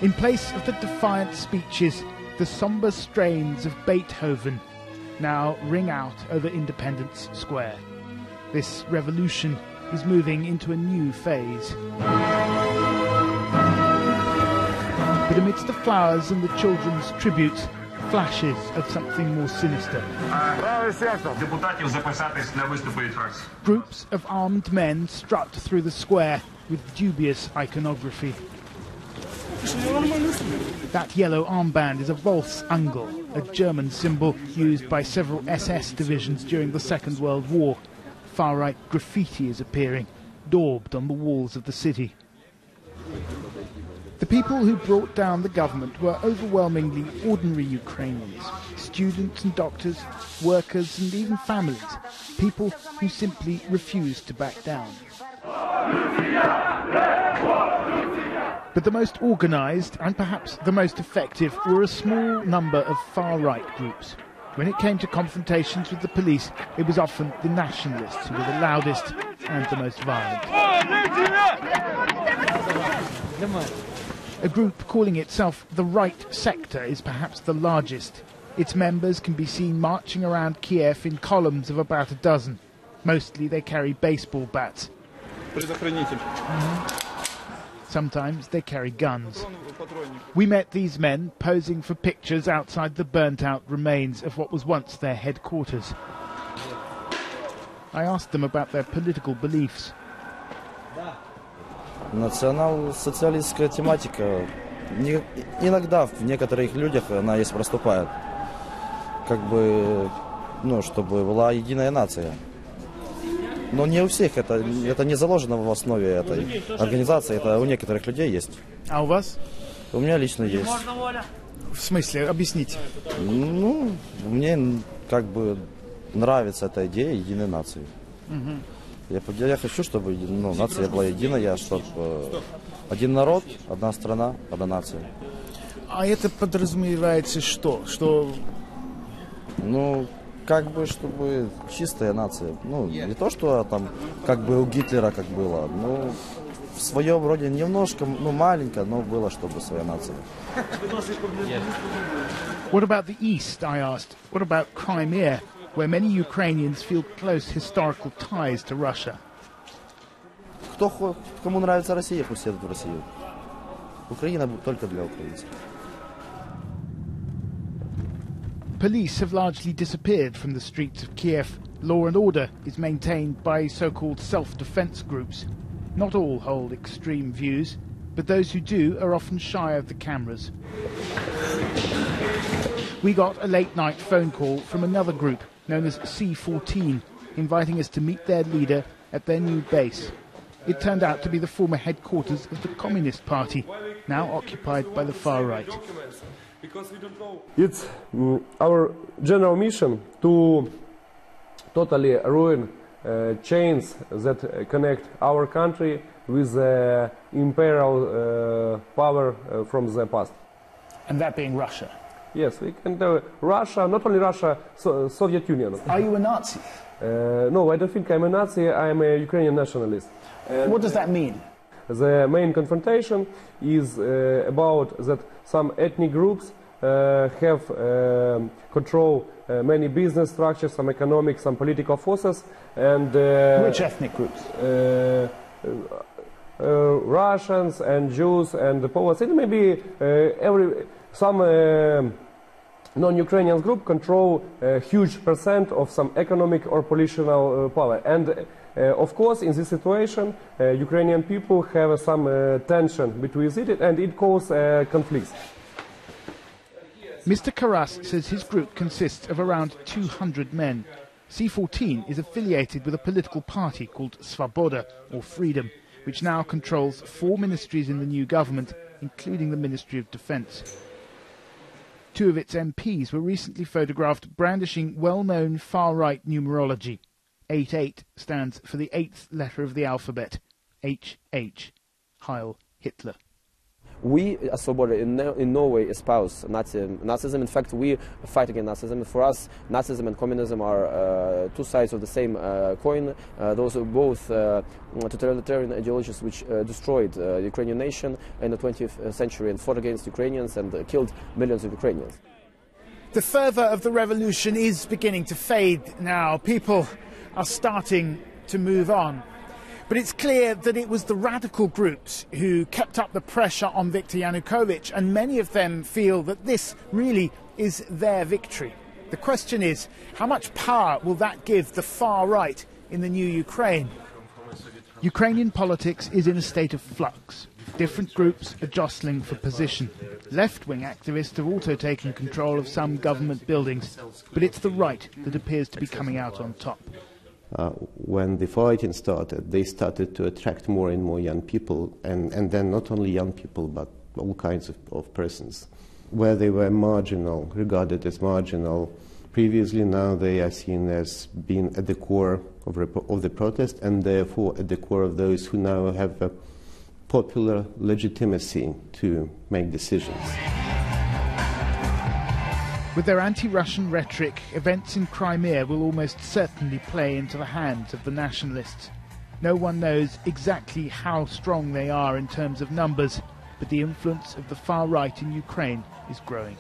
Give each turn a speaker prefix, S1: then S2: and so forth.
S1: In place of the defiant speeches, the sombre strains of Beethoven now ring out over Independence Square. This revolution is moving into a new phase. But amidst the flowers and the children's tributes, flashes of something more sinister. Groups of armed men strut through the square with dubious iconography. That yellow armband is a Volksangel, a German symbol used by several SS divisions during the Second World War. Far-right graffiti is appearing, daubed on the walls of the city. The people who brought down the government were overwhelmingly ordinary Ukrainians, students and doctors, workers and even families, people who simply refused to back down. But the most organised and perhaps the most effective were a small number of far-right groups. When it came to confrontations with the police, it was often the nationalists who were the loudest and the most violent. A group calling itself the Right Sector is perhaps the largest. Its members can be seen marching around Kiev in columns of about a dozen. Mostly they carry baseball bats. Sometimes they carry guns. We met these men posing for pictures outside the burnt-out remains of what was once their headquarters. I asked them about their political beliefs.
S2: Национал-социалистская тематика иногда в некоторых людях она есть проступает, как бы, чтобы была единая нация. Но не у всех это не заложено в основе этой организации, это у некоторых людей есть.
S1: А у вас?
S2: У меня лично есть.
S1: В смысле? Объясните.
S2: Мне как бы нравится эта идея единой нации. Я хочу, чтобы нация была единая, чтобы один народ, одна страна, одна нация.
S1: А это подразумевается что?
S2: Как бы, чтобы чистая нация. Не то, что там, как бы у Гитлера как было. В своем роде немножко, маленько, но было, чтобы своя нация.
S1: What about the East, I asked? What about Crimea, where many Ukrainians feel close historical ties to Russia?
S2: Кому нравится Россия, пусть едут в Россию. Украина только для украинцев.
S1: Police have largely disappeared from the streets of Kiev. Law and order is maintained by so-called self-defense groups. Not all hold extreme views, but those who do are often shy of the cameras. We got a late-night phone call from another group known as C14, inviting us to meet their leader at their new base. It turned out to be the former headquarters of the Communist Party, now occupied by the far right.
S3: It's our general mission to totally ruin chains that connect our country with the imperial power from the past.
S1: And that being Russia?
S3: Yes, we can do Russia, not only Russia, Soviet Union.
S1: Are you a Nazi?
S3: No, I don't think I'm a Nazi, I'm a Ukrainian nationalist.
S1: What does that mean?
S3: The main confrontation is about that some ethnic groups have control many business structures, some economic, some political forces, and
S1: which ethnic groups?
S3: Russians and Jews and the Poles. It may be some non-Ukrainian group control a huge percent of some economic or political power. And of course, in this situation, Ukrainian people have some tension between it, and it causes conflicts.
S1: Mr. Karas says his group consists of around 200 men. C14 is affiliated with a political party called Svoboda, or Freedom, which now controls 4 ministries in the new government, including the Ministry of Defence. 2 of its MPs were recently photographed brandishing well-known far-right numerology. 88 stands for the 8th letter of the alphabet, HH, Heil Hitler.
S4: We, as Svoboda, in no way espouse Nazism. In fact, we fight against Nazism. For us, Nazism and communism are two sides of the same coin. Those are both totalitarian ideologies which destroyed the Ukrainian nation in the 20th century and fought against Ukrainians and killed millions of Ukrainians.
S1: The fervour of the revolution is beginning to fade now. People are starting to move on. But it's clear that it was the radical groups who kept up the pressure on Viktor Yanukovych, and many of them feel that this really is their victory. The question is, how much power will that give the far right in the new Ukraine? Ukrainian politics is in a state of flux. Different groups are jostling for position. Left-wing activists have also taken control of some government buildings, but it's the right that appears to be coming out on top.
S5: When the fighting started, they started to attract more and more young people, and then not only young people, but all kinds of persons. Where they were marginal, regarded as marginal previously, now they are seen as being at the core of the protest, and therefore at the core of those who now have a popular legitimacy to make decisions.
S1: With their anti-Russian rhetoric, events in Crimea will almost certainly play into the hands of the nationalists. No one knows exactly how strong they are in terms of numbers, but the influence of the far right in Ukraine is growing.